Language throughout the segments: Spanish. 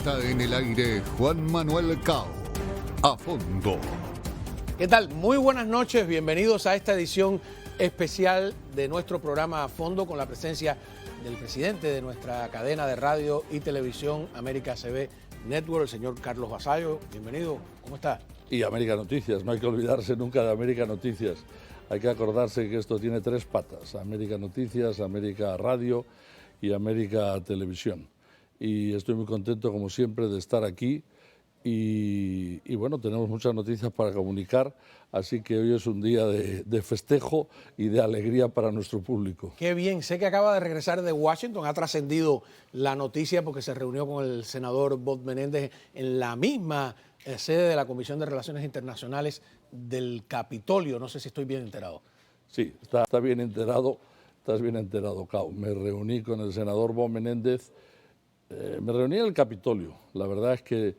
Está en el aire Juan Manuel Cao. A fondo. ¿Qué tal? Muy buenas noches, bienvenidos a esta edición especial de nuestro programa A Fondo con la presencia del presidente de nuestra cadena de radio y televisión América CB Network, el señor Carlos Vasallo. Bienvenido, ¿cómo está? Y América Noticias, no hay que olvidarse nunca de América Noticias. Hay que acordarse que esto tiene tres patas: América Noticias, América Radio y América Televisión. Y estoy muy contento, como siempre, de estar aquí. Y bueno, tenemos muchas noticias para comunicar, así que hoy es un día de festejo y de alegría para nuestro público. Qué bien, sé que acaba de regresar de Washington, ha trascendido la noticia porque se reunió con el senador Bob Menéndez en la misma sede de la Comisión de Relaciones Internacionales del Capitolio. No sé si estoy bien enterado. Sí, está bien enterado, estás bien enterado, Cao. Me reuní con el senador Bob Menéndez, me reuní en el Capitolio. La verdad es que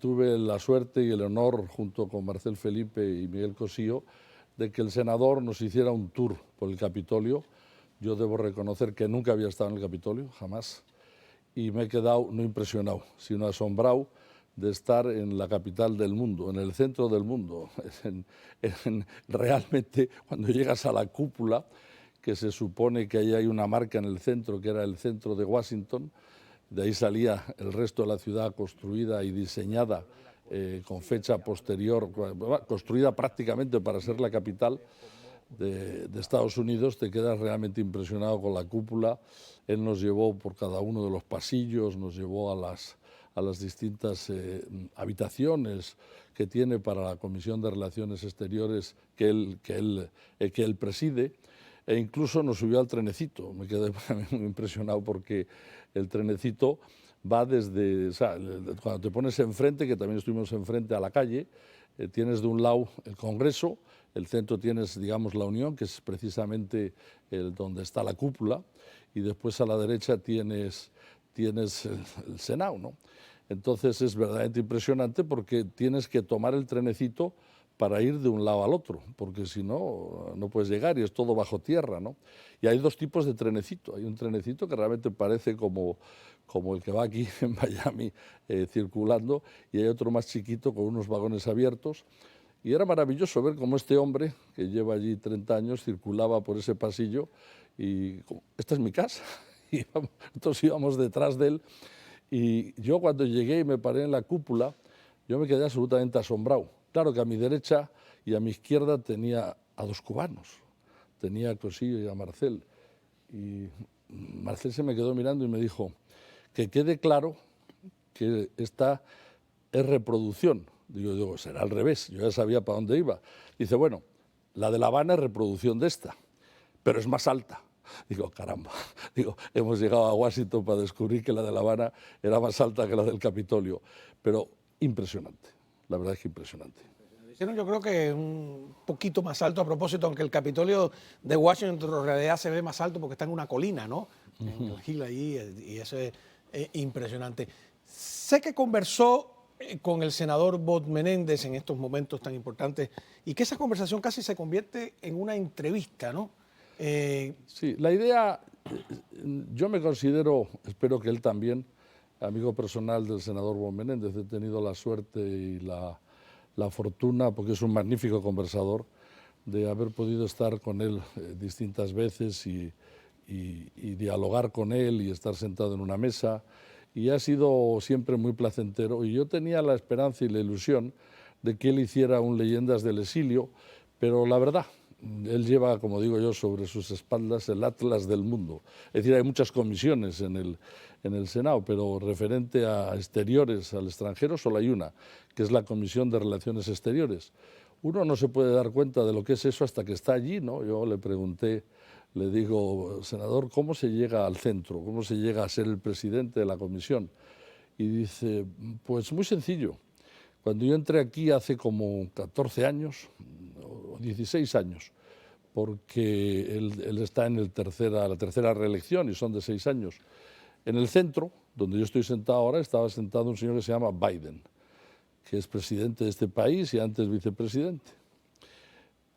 tuve la suerte y el honor, junto con Marcel Felipe y Miguel Cosío, de que el senador nos hiciera un tour por el Capitolio. Yo debo reconocer que nunca había estado en el Capitolio, jamás, y me he quedado no impresionado, sino asombrado de estar en la capital del mundo, en el centro del mundo. Realmente, cuando llegas a la cúpula, que se supone que ahí hay una marca en el centro, que era el centro de Washington, de ahí salía el resto de la ciudad construida y diseñada con fecha posterior, construida prácticamente para ser la capital de Estados Unidos. Te quedas realmente impresionado con la cúpula. Él nos llevó por cada uno de los pasillos, nos llevó a las distintas habitaciones que tiene para la Comisión de Relaciones Exteriores que él preside. E incluso nos subió al trenecito. Me quedé muy impresionado porque el trenecito va desde, o sea, cuando te pones enfrente, que también estuvimos enfrente a la calle, tienes de un lado el Congreso, el centro tienes, digamos, la Unión, que es precisamente donde está la cúpula, y después a la derecha tienes el Senado, ¿no? Entonces es verdaderamente impresionante porque tienes que tomar el trenecito para ir de un lado al otro, porque si no, no puedes llegar y es todo bajo tierra, ¿no? Y hay dos tipos de trenecito. Hay un trenecito que realmente parece como el que va aquí en Miami circulando, y hay otro más chiquito con unos vagones abiertos. Y era maravilloso ver cómo este hombre, que lleva allí 30 años, circulaba por ese pasillo y esta es mi casa. Y nosotros íbamos detrás de él. Y yo cuando llegué y me paré en la cúpula, yo me quedé absolutamente asombrado. Claro que a mi derecha y a mi izquierda tenía a dos cubanos, tenía a Cosillo y a Marcel. Y Marcel se me quedó mirando y me dijo que quede claro que esta es reproducción. Digo, será al revés, yo ya sabía para dónde iba. Dice, bueno, la de La Habana es reproducción de esta, pero es más alta. Digo, caramba, hemos llegado a Washington para descubrir que la de La Habana era más alta que la del Capitolio, pero impresionante. La verdad es que impresionante. Yo creo que un poquito más alto a propósito, aunque el Capitolio de Washington en realidad se ve más alto porque está en una colina, ¿no? En el hill allí, y eso es impresionante. Sé que conversó con el senador Bob Menéndez en estos momentos tan importantes y que esa conversación casi se convierte en una entrevista, ¿no? Sí, la idea, yo me considero, espero que él también, amigo personal del senador Bob Menéndez. He tenido la suerte y la fortuna, porque es un magnífico conversador, de haber podido estar con él distintas veces y dialogar con él y estar sentado en una mesa, y ha sido siempre muy placentero. Y yo tenía la esperanza y la ilusión de que él hiciera un Leyendas del Exilio, pero la verdad, él lleva, como digo yo, sobre sus espaldas el atlas del mundo. Es decir, hay muchas comisiones en el Senado, pero referente a exteriores, al extranjero, solo hay una, que es la Comisión de Relaciones Exteriores. Uno no se puede dar cuenta de lo que es eso hasta que está allí, ¿no? Yo le pregunté, le digo, senador, ¿cómo se llega al centro? ¿Cómo se llega a ser el presidente de la comisión? Y dice, pues muy sencillo. Cuando yo entré aquí hace como 14 años, o 16 años, porque él está en la tercera reelección y son de 6 años. En el centro, donde yo estoy sentado ahora, estaba sentado un señor que se llama Biden, que es presidente de este país y antes vicepresidente.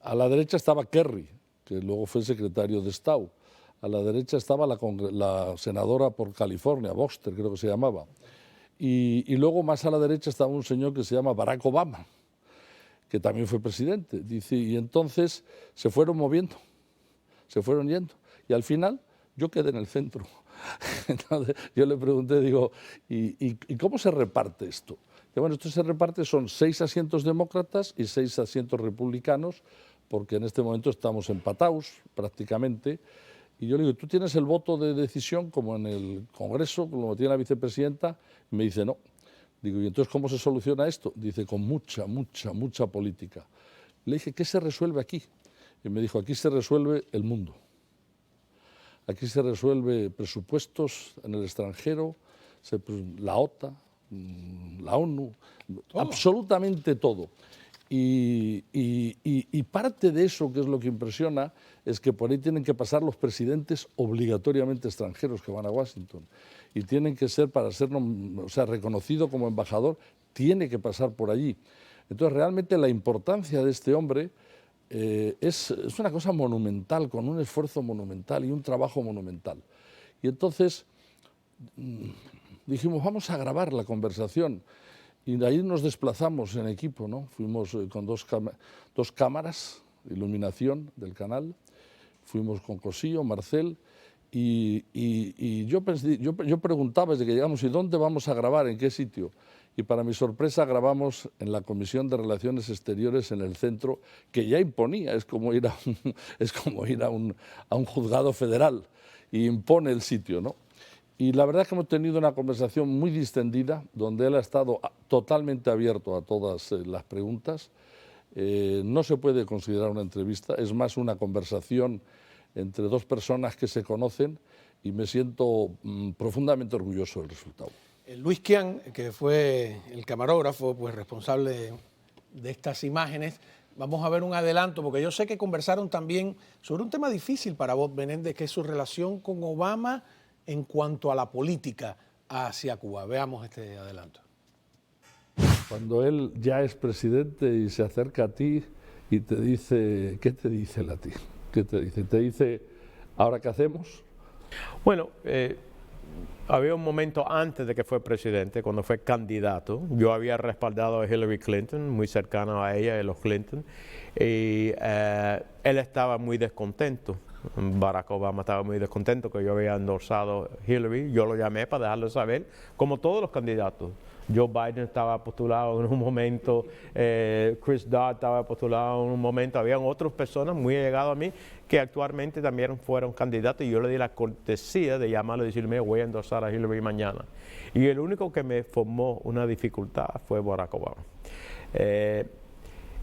A la derecha estaba Kerry, que luego fue secretario de Estado. A la derecha estaba la senadora por California, Boxer creo que se llamaba. Y luego más a la derecha estaba un señor que se llama Barack Obama, que también fue presidente. Dice, y entonces se fueron moviendo, se fueron yendo. Y al final yo quedé en el centro. Entonces yo le pregunté, digo, ¿y cómo se reparte esto? Y bueno, esto se reparte, son 6 asientos demócratas y 6 asientos republicanos, porque en este momento estamos empatados prácticamente. Y yo le digo, ¿tú tienes el voto de decisión como en el Congreso, como tiene la vicepresidenta? Y me dice, no. Digo, ¿y entonces cómo se soluciona esto? Dice, con mucha política. Le dije, ¿qué se resuelve aquí? Y me dijo, aquí se resuelve el mundo. Aquí se resuelve presupuestos en el extranjero, la OTAN, la ONU, todo. Absolutamente todo. Y parte de eso, que es lo que impresiona, es que por ahí tienen que pasar los presidentes obligatoriamente extranjeros que van a Washington. Y tienen que ser, para ser reconocido como embajador, tiene que pasar por allí. Entonces, realmente la importancia de este hombre es una cosa monumental, con un esfuerzo monumental y un trabajo monumental. Y entonces dijimos, vamos a grabar la conversación. Y de ahí nos desplazamos en equipo, ¿no? Fuimos con dos cámaras de iluminación del canal, fuimos con Cosillo, Marcel, y yo preguntaba desde que llegamos, ¿y dónde vamos a grabar? ¿En qué sitio? Y para mi sorpresa grabamos en la Comisión de Relaciones Exteriores en el centro, que ya imponía, es como ir a un juzgado federal, y impone el sitio, ¿no? Y la verdad es que hemos tenido una conversación muy distendida, donde él ha estado totalmente abierto a todas las preguntas. No se puede considerar una entrevista, es más una conversación entre dos personas que se conocen, y me siento profundamente orgulloso del resultado. Luis Quian, que fue el camarógrafo pues, responsable de estas imágenes, vamos a ver un adelanto, porque yo sé que conversaron también sobre un tema difícil para Bob Menéndez, que es su relación con Obama en cuanto a la política hacia Cuba. Veamos este adelanto. Cuando él ya es presidente y se acerca a ti y te dice, ¿qué te dice él a ti? ¿Qué te dice? ¿Te dice, ahora qué hacemos? Bueno, había un momento antes de que fue presidente, cuando fue candidato. Yo había respaldado a Hillary Clinton, muy cercano a ella, a los Clinton, y él estaba muy descontento. Barack Obama estaba muy descontento que yo había endorsado a Hillary. Yo lo llamé para dejarlo saber, como todos los candidatos. Joe Biden estaba postulado en un momento, Chris Dodd estaba postulado en un momento, habían otras personas muy allegadas a mí que actualmente también fueron candidatos, y yo le di la cortesía de llamarlo y decirme, voy a endorsar a Hillary mañana. Y el único que me formó una dificultad fue Barack Obama.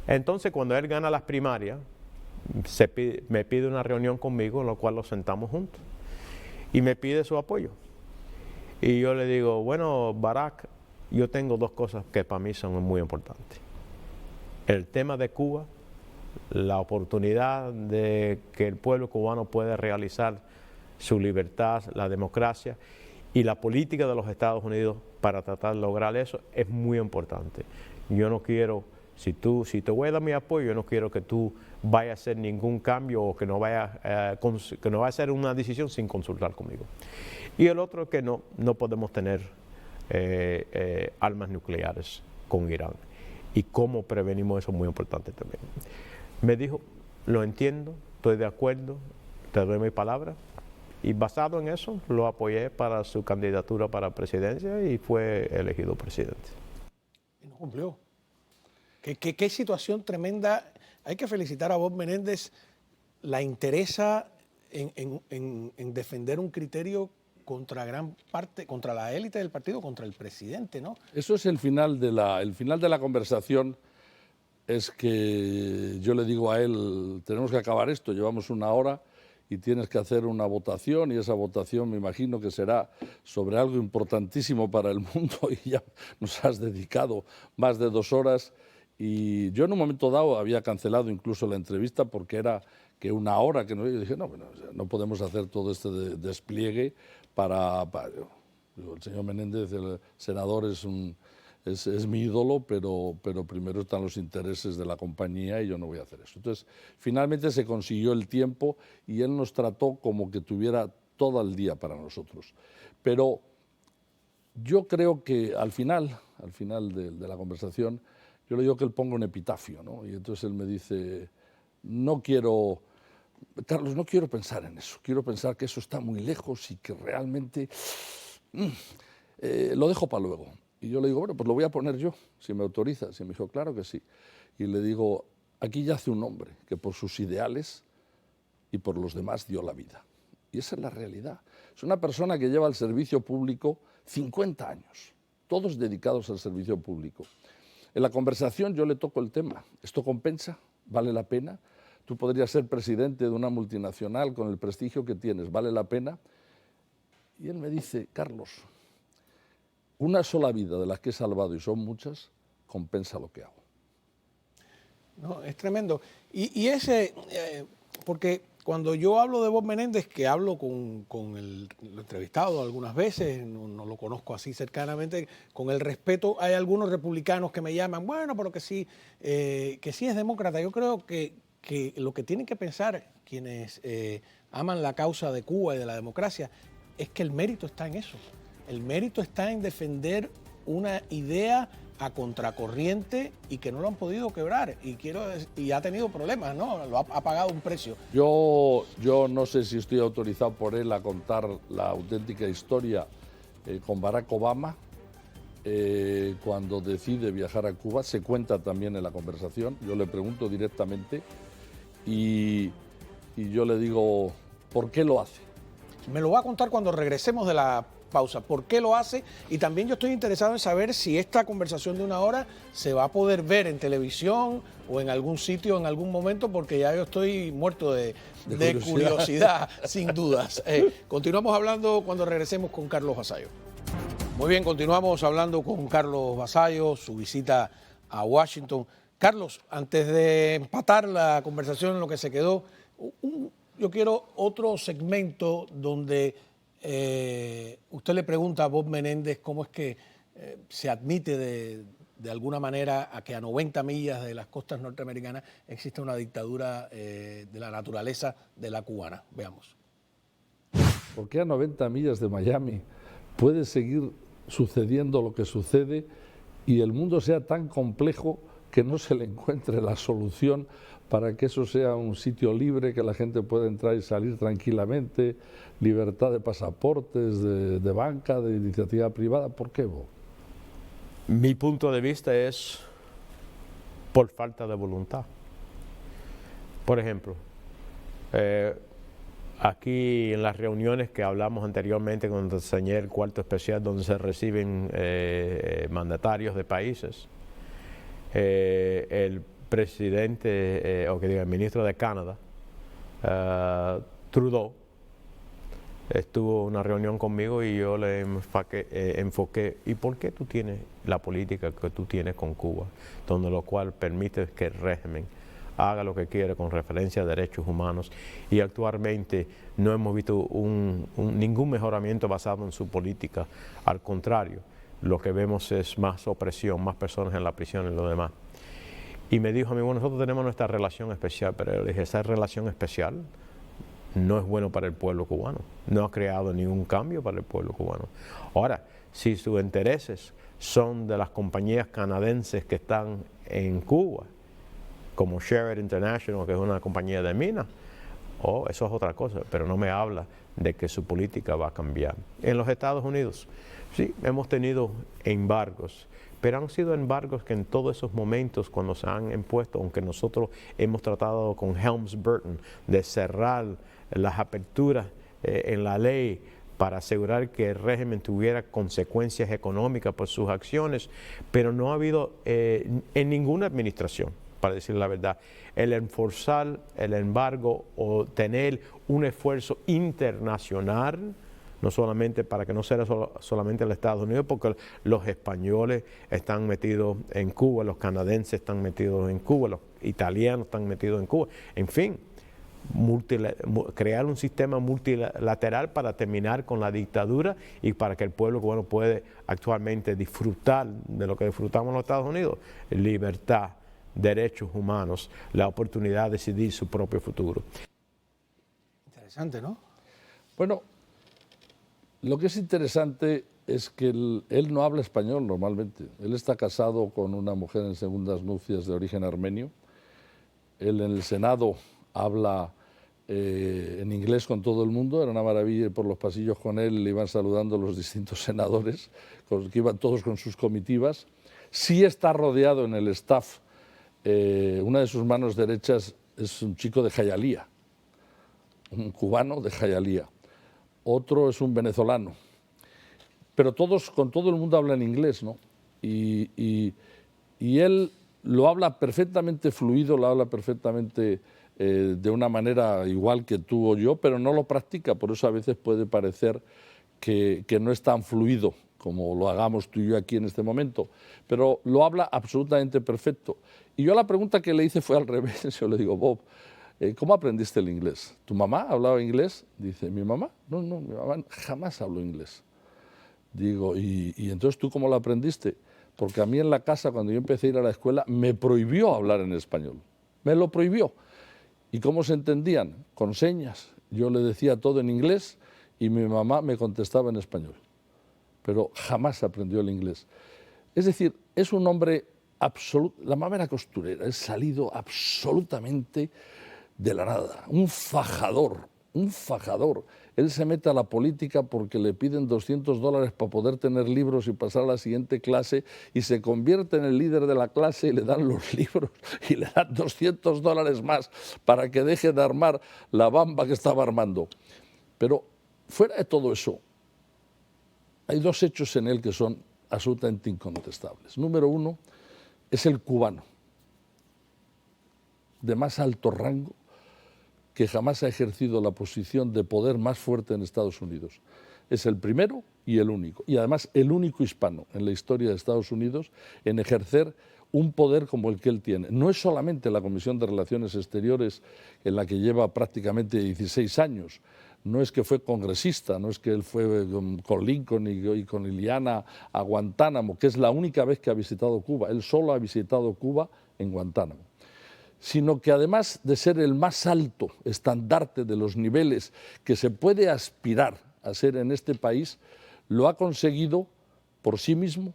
Entonces, cuando él gana las primarias, me pide una reunión conmigo, en la cual nos sentamos juntos, y me pide su apoyo. Y yo le digo, bueno, Barack, yo tengo dos cosas que para mí son muy importantes. El tema de Cuba, la oportunidad de que el pueblo cubano pueda realizar su libertad, la democracia, y la política de los Estados Unidos para tratar de lograr eso es muy importante. Yo no quiero, si te voy a dar mi apoyo, yo no quiero que tú vayas a hacer ningún cambio o que no vayas a hacer una decisión sin consultar conmigo. Y el otro es que no podemos tener armas nucleares con Irán. Y cómo prevenimos eso es muy importante también. Me dijo, lo entiendo, estoy de acuerdo, te doy mi palabra. Y basado en eso, lo apoyé para su candidatura para presidencia y fue elegido presidente. Y no cumplió. ¿Qué situación tremenda? Hay que felicitar a Bob Menéndez, la interesa en defender un criterio contra gran parte, contra la élite del partido, contra el presidente, ¿no? Eso es el final de la conversación, es que yo le digo a él, tenemos que acabar esto, llevamos 1 hora y tienes que hacer una votación, y esa votación me imagino que será sobre algo importantísimo para el mundo, y ya nos has dedicado más de 2 horas. Y yo en un momento dado había cancelado incluso la entrevista porque era que 1 hora, que no, y dije, no podemos hacer todo este despliegue el señor Menéndez, el senador, es mi ídolo, pero primero están los intereses de la compañía y yo no voy a hacer eso. Entonces, finalmente se consiguió el tiempo y él nos trató como que tuviera todo el día para nosotros. Pero Yo creo que al final de la conversación, yo le digo que él ponga un epitafio, ¿no? Y entonces él me dice, Carlos, no quiero pensar en eso, quiero pensar que eso está muy lejos y que realmente lo dejo para luego. Y yo le digo, bueno, pues lo voy a poner yo, si me autorizas. Y me dijo, claro que sí. Y le digo, aquí yace un hombre que por sus ideales y por los demás dio la vida. Y esa es la realidad. Es una persona que lleva al servicio público 50 años, todos dedicados al servicio público. En la conversación yo le toco el tema. ¿Esto compensa? ¿Vale la pena? Tú podrías ser presidente de una multinacional con el prestigio que tienes. ¿Vale la pena? Y él me dice, Carlos, una sola vida de las que he salvado, y son muchas, compensa lo que hago. No, es tremendo. Y ese, porque cuando yo hablo de Bob Menéndez, que hablo con el entrevistado algunas veces, no lo conozco así cercanamente, con el respeto, hay algunos republicanos que me llaman, bueno, pero que sí es demócrata. Yo creo que lo que tienen que pensar quienes aman la causa de Cuba y de la democracia es que el mérito está en eso. El mérito está en defender una idea a contracorriente y que no lo han podido quebrar y ha tenido problemas, ¿no? Ha pagado un precio. Yo no sé si estoy autorizado por él a contar la auténtica historia con Barack Obama cuando decide viajar a Cuba. Se cuenta también en la conversación. Yo le pregunto directamente y yo le digo, ¿por qué lo hace? Me lo va a contar cuando regresemos de la pausa. ¿Por qué lo hace? Y también yo estoy interesado en saber si esta conversación de una hora se va a poder ver en televisión o en algún sitio en algún momento, porque ya yo estoy muerto de curiosidad, sin dudas. Continuamos hablando cuando regresemos con Carlos Vasallo. Muy bien, continuamos hablando con Carlos Vasallo, su visita a Washington. Carlos, antes de empatar la conversación en lo que se quedó, yo quiero otro segmento donde usted le pregunta a Bob Menéndez cómo es que se admite de alguna manera a que a 90 millas de las costas norteamericanas existe una dictadura de la naturaleza de la cubana. Veamos. ¿Por qué a 90 millas de Miami puede seguir sucediendo lo que sucede y el mundo sea tan complejo que no se le encuentre la solución para que eso sea un sitio libre, que la gente pueda entrar y salir tranquilamente, libertad de pasaportes, de banca, de iniciativa privada? ¿Por qué, Bob? Mi punto de vista es por falta de voluntad. Por ejemplo, aquí en las reuniones que hablamos anteriormente, cuando enseñé el cuarto especial donde se reciben mandatarios de países, el presidente, el ministro de Canadá, Trudeau, estuvo en una reunión conmigo y yo le enfoqué, ¿y por qué tú tienes la política que tú tienes con Cuba, donde lo cual permite que el régimen haga lo que quiere con referencia a derechos humanos y actualmente no hemos visto ningún mejoramiento basado en su política? Al contrario, lo que vemos es más opresión, más personas en la prisión y lo demás. Y me dijo a mí, bueno, nosotros tenemos nuestra relación especial, pero yo le dije, esa relación especial no es bueno para el pueblo cubano, no ha creado ningún cambio para el pueblo cubano. Ahora, si sus intereses son de las compañías canadienses que están en Cuba, como Sherritt International, que es una compañía de minas, eso es otra cosa, pero no me habla de que su política va a cambiar. En los Estados Unidos, sí, hemos tenido embargos, pero han sido embargos que en todos esos momentos cuando se han impuesto, aunque nosotros hemos tratado con Helms-Burton de cerrar las aperturas en la ley para asegurar que el régimen tuviera consecuencias económicas por sus acciones, pero no ha habido en ninguna administración, para decir la verdad, el enforzar el embargo o tener un esfuerzo internacional, no solamente para que no sea solamente el Estados Unidos, porque los españoles están metidos en Cuba, los canadienses están metidos en Cuba, los italianos están metidos en Cuba, en fin, crear un sistema multilateral para terminar con la dictadura y para que el pueblo cubano pueda actualmente disfrutar de lo que disfrutamos en los Estados Unidos, libertad, derechos humanos, la oportunidad de decidir su propio futuro. Interesante, ¿no? Bueno, lo que es interesante es que él no habla español normalmente. Él está casado con una mujer en segundas nupcias de origen armenio. Él en el Senado habla en inglés con todo el mundo, era una maravilla ir por los pasillos con él, le iban saludando los distintos senadores, que iban todos con sus comitivas. Sí está rodeado en el staff, una de sus manos derechas es un chico de Hialeah, un cubano de Hialeah, otro es un venezolano, pero todos, con todo el mundo hablan inglés, ¿no? Y él lo habla perfectamente fluido, lo habla perfectamente de una manera igual que tú o yo, pero no lo practica, por eso a veces puede parecer que no es tan fluido como lo hagamos tú y yo aquí en este momento, pero lo habla absolutamente perfecto. Y yo la pregunta que le hice fue al revés, yo le digo, Bob, ¿cómo aprendiste el inglés? ¿Tu mamá hablaba inglés? Dice, ¿mi mamá? No, mi mamá jamás habló inglés. Digo, ¿y entonces tú cómo lo aprendiste? Porque a mí en la casa, cuando yo empecé a ir a la escuela, me prohibió hablar en español, me lo prohibió. ¿Y cómo se entendían? Con señas. Yo le decía todo en inglés y mi mamá me contestaba en español, pero jamás aprendió el inglés. Es decir, es un hombre absoluto, la mamá era costurera, es salido absolutamente de la nada, un fajador, un fajador. Él se mete a la política porque le piden $200 para poder tener libros y pasar a la siguiente clase y se convierte en el líder de la clase y le dan los libros y le dan $200 más para que deje de armar la bamba que estaba armando. Pero fuera de todo eso, hay dos hechos en él que son absolutamente incontestables. Número uno, es el cubano de más alto rango que jamás ha ejercido la posición de poder más fuerte en Estados Unidos. Es el primero y el único, y además el único hispano en la historia de Estados Unidos en ejercer un poder como el que él tiene. No es solamente la Comisión de Relaciones Exteriores en la que lleva prácticamente 16 años, no es que fue congresista, no es que él fue con Lincoln y con Iliana a Guantánamo, que es la única vez que ha visitado Cuba. Él solo ha visitado Cuba en Guantánamo. Sino que además de ser el más alto estandarte de los niveles que se puede aspirar a ser en este país, lo ha conseguido por sí mismo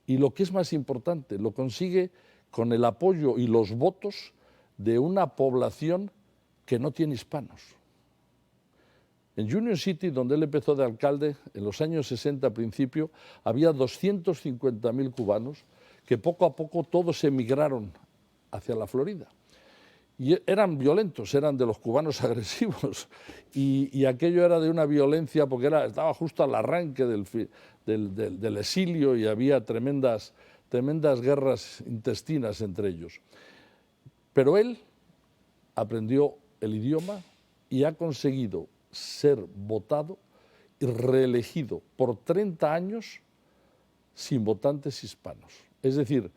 y lo que es más importante, lo consigue con el apoyo y los votos de una población que no tiene hispanos. En Union City, donde él empezó de alcalde, en los años 60 a principio, había 250.000 cubanos que poco a poco todos emigraron hacia la Florida. Y eran violentos, eran de los cubanos agresivos, y aquello era de una violencia porque estaba justo al arranque del exilio y había tremendas guerras intestinas entre ellos. Pero él aprendió el idioma y ha conseguido ser votado y reelegido por 30 años sin votantes hispanos. Es decir,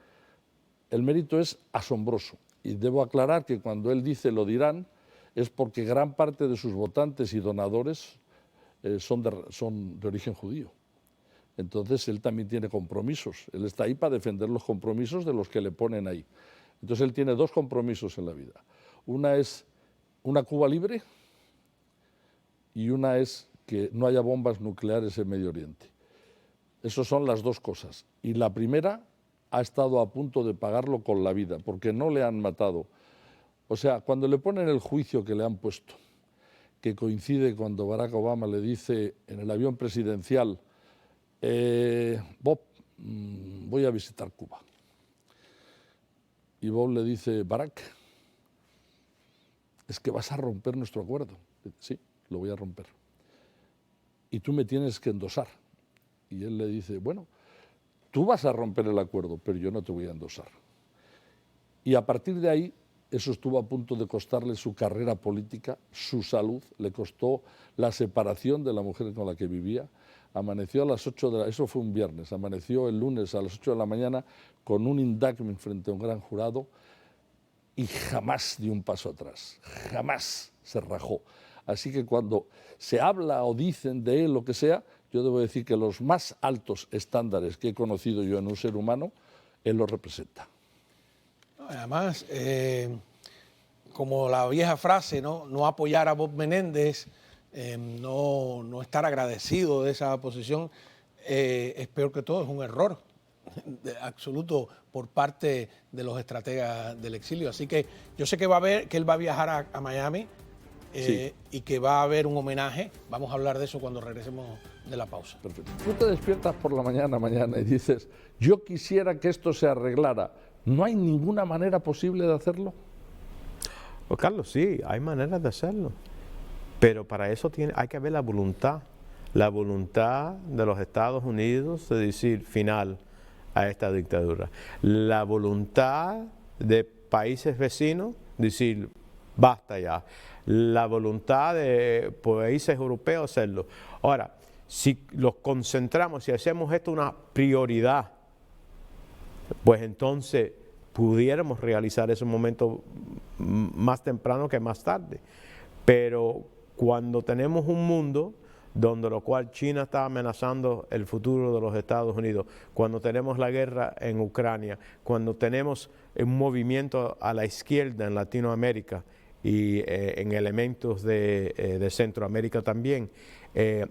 el mérito es asombroso. Y debo aclarar que cuando él dice lo dirán, es porque gran parte de sus votantes y donadores son de origen judío. Entonces él también tiene compromisos. Él está ahí para defender los compromisos de los que le ponen ahí. Entonces él tiene dos compromisos en la vida. Una es una Cuba libre y una es que no haya bombas nucleares en Medio Oriente. Esas son las dos cosas. Y la primera ha estado a punto de pagarlo con la vida, porque no le han matado. O sea, cuando le ponen el juicio que le han puesto, que coincide cuando Barack Obama le dice en el avión presidencial, Bob, voy a visitar Cuba. Y Bob le dice, Barack, es que vas a romper nuestro acuerdo. Sí, lo voy a romper. Y tú me tienes que endosar. Y él le dice, bueno, tú vas a romper el acuerdo, pero yo no te voy a endosar. Y a partir de ahí, eso estuvo a punto de costarle su carrera política, su salud, le costó la separación de la mujer con la que vivía. Amaneció a las 8 de la eso fue un viernes, amaneció el lunes a las 8 de la mañana con un indictment frente a un gran jurado y jamás dio un paso atrás, jamás se rajó. Así que cuando se habla o dicen de él lo que sea, yo debo decir que los más altos estándares que he conocido yo en un ser humano, él los representa. Además, como la vieja frase, no apoyar a Bob Menéndez, no estar agradecido de esa posición, es peor que todo, es un error absoluto por parte de los estrategas del exilio. Así que yo sé que que él va a viajar a Miami y que va a haber un homenaje. Vamos a hablar de eso cuando regresemos de la pausa. Perfecto. Tú te despiertas por la mañana y dices, yo quisiera que esto se arreglara. ¿No hay ninguna manera posible de hacerlo? Pues Carlos, sí, hay maneras de hacerlo. Pero para eso hay que ver la voluntad de los Estados Unidos de decir final a esta dictadura. La voluntad de países vecinos de decir basta ya. La voluntad de países europeos hacerlo. Ahora, si los concentramos, si hacemos esto una prioridad, pues entonces pudiéramos realizar ese momento más temprano que más tarde. Pero cuando tenemos un mundo donde lo cual China está amenazando el futuro de los Estados Unidos, cuando tenemos la guerra en Ucrania, cuando tenemos un movimiento a la izquierda en Latinoamérica y en elementos de Centroamérica también,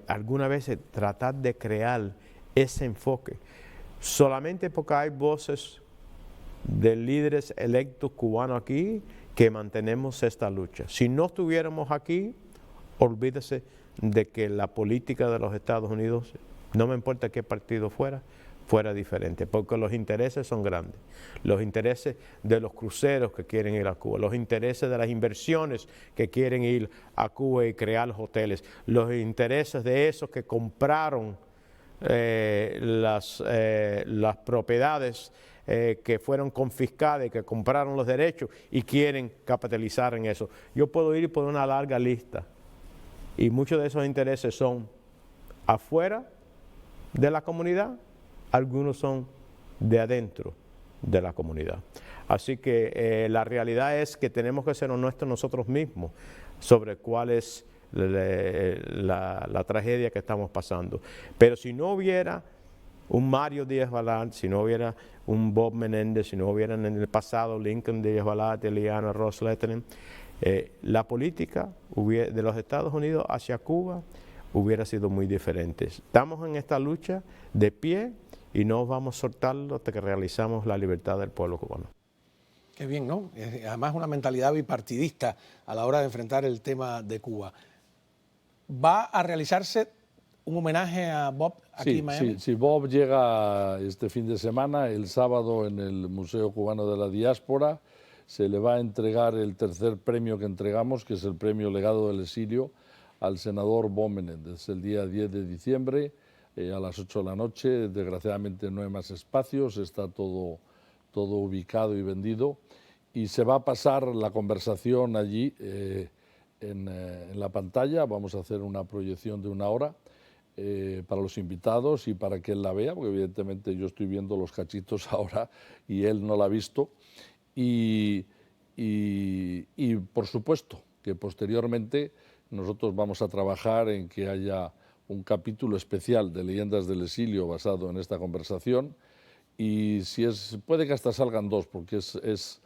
algunas veces tratar de crear ese enfoque, solamente porque hay voces de líderes electos cubanos aquí que mantenemos esta lucha. Si no estuviéramos aquí, olvídese de que la política de los Estados Unidos, no me importa qué partido fuera diferente, porque los intereses son grandes. Los intereses de los cruceros que quieren ir a Cuba, los intereses de las inversiones que quieren ir a Cuba y crear hoteles, los intereses de esos que compraron las propiedades que fueron confiscadas y que compraron los derechos y quieren capitalizar en eso. Yo puedo ir por una larga lista y muchos de esos intereses son afuera de la comunidad, algunos son de adentro de la comunidad. Así que la realidad es que tenemos que ser honestos nosotros mismos sobre cuál es la tragedia que estamos pasando. Pero si no hubiera un Mario Díaz Balart, si no hubiera un Bob Menéndez, si no hubiera en el pasado Lincoln Díaz Balart, Eliana Ross Lehtinen, la política de los Estados Unidos hacia Cuba hubiera sido muy diferente. Estamos en esta lucha de pie y no vamos a soltarlo hasta que realizamos la libertad del pueblo cubano. Qué bien, ¿no? Además una mentalidad bipartidista a la hora de enfrentar el tema de Cuba. ¿Va a realizarse un homenaje a Bob aquí en Miami? Sí, Bob llega este fin de semana, el sábado en el Museo Cubano de la Diáspora. Se le va a entregar el tercer premio que entregamos, que es el premio Legado del Exilio, al senador Bob Menéndez, el día 10 de diciembre a las 8 de la noche. Desgraciadamente no hay más espacios, está todo ubicado y vendido. Y se va a pasar la conversación allí en la pantalla. Vamos a hacer una proyección de 1 hora para los invitados y para que él la vea, porque evidentemente yo estoy viendo los cachitos ahora y él no la ha visto. Y por supuesto que posteriormente nosotros vamos a trabajar en que haya un capítulo especial de Leyendas del Exilio basado en esta conversación, y puede que hasta salgan 2, porque es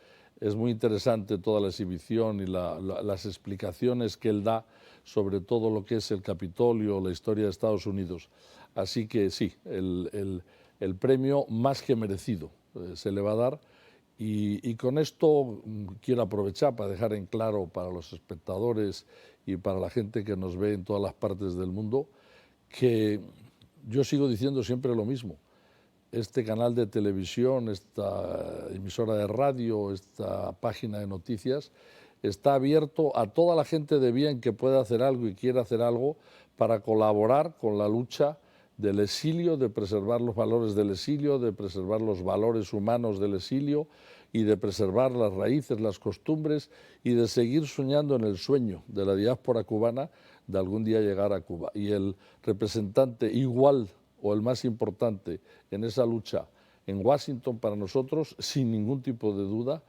muy interesante toda la exhibición y las explicaciones que él da sobre todo lo que es el Capitolio, la historia de Estados Unidos. Así que sí, el premio más que merecido se le va a dar. Y con esto quiero aprovechar para dejar en claro para los espectadores y para la gente que nos ve en todas las partes del mundo que yo sigo diciendo siempre lo mismo. Este canal de televisión, esta emisora de radio, esta página de noticias está abierto a toda la gente de bien que pueda hacer algo y quiera hacer algo para colaborar con la lucha del exilio, de preservar los valores del exilio, de preservar los valores humanos del exilio y de preservar las raíces, las costumbres y de seguir soñando en el sueño de la diáspora cubana de algún día llegar a Cuba. Y el representante igual o el más importante en esa lucha en Washington para nosotros, sin ningún tipo de duda,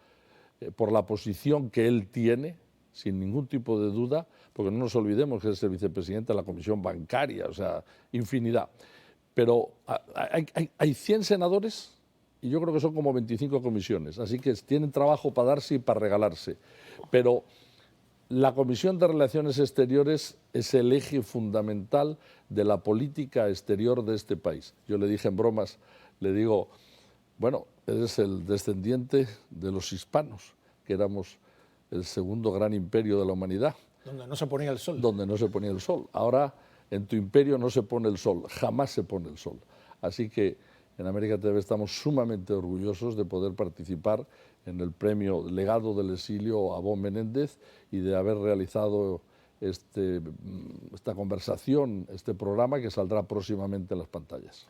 por la posición que él tiene, sin ningún tipo de duda, porque no nos olvidemos que es el vicepresidente de la Comisión Bancaria, o sea, infinidad. Pero hay 100 senadores y yo creo que son como 25 comisiones, así que tienen trabajo para darse y para regalarse. Pero La Comisión de Relaciones Exteriores es el eje fundamental de la política exterior de este país. Yo le dije en bromas, le digo, bueno, eres el descendiente de los hispanos, que éramos el segundo gran imperio de la humanidad. Donde no se ponía el sol. Donde no se ponía el sol. Ahora en tu imperio no se pone el sol, jamás se pone el sol. Así que en América TV estamos sumamente orgullosos de poder participar en el premio Legado del Exilio a Bon Menéndez y de haber realizado esta conversación, este programa que saldrá próximamente en las pantallas.